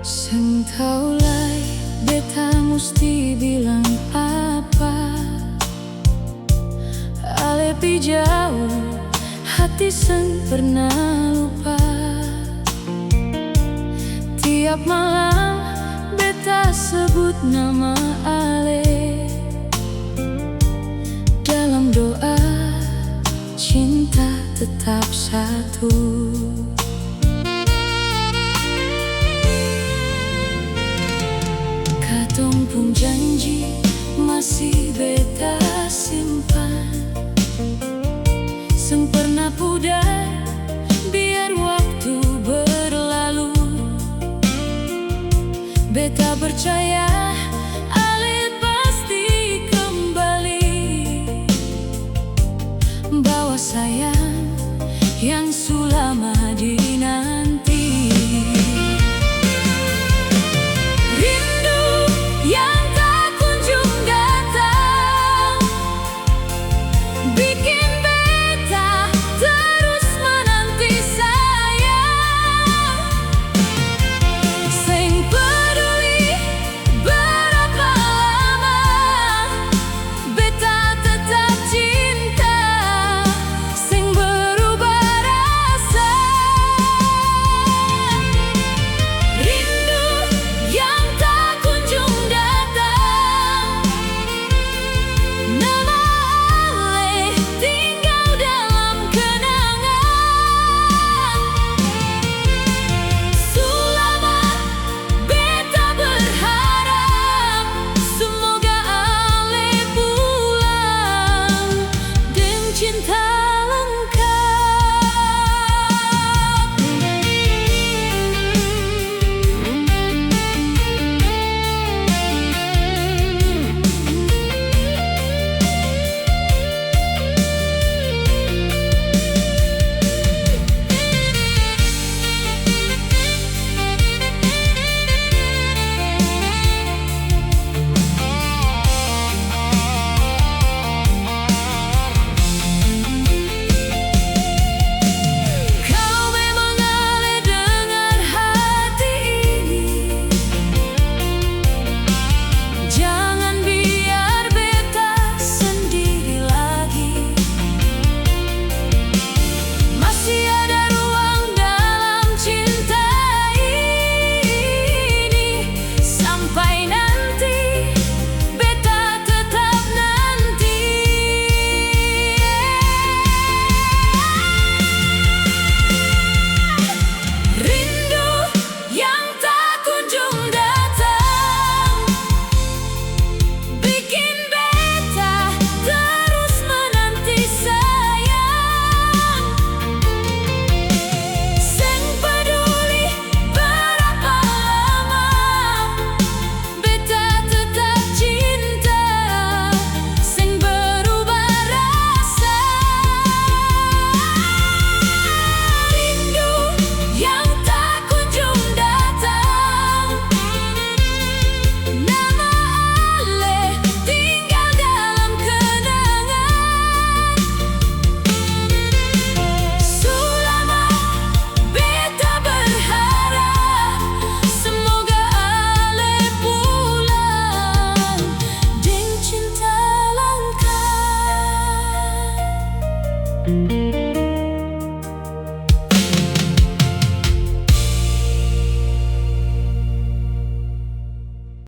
Sing tau lai beta musti bilang apa. Ale pi jauh hati seng pernah lupa. Tiap malam beta sebut nama Ale. Dalam doa cinta tetap satu. Katong pun janji masih beta simpan. Seng pernah pudar biar waktu berlalu. Beta percaya Ale pasti kembali bawa sayang yang sulama dinanti. Thank you.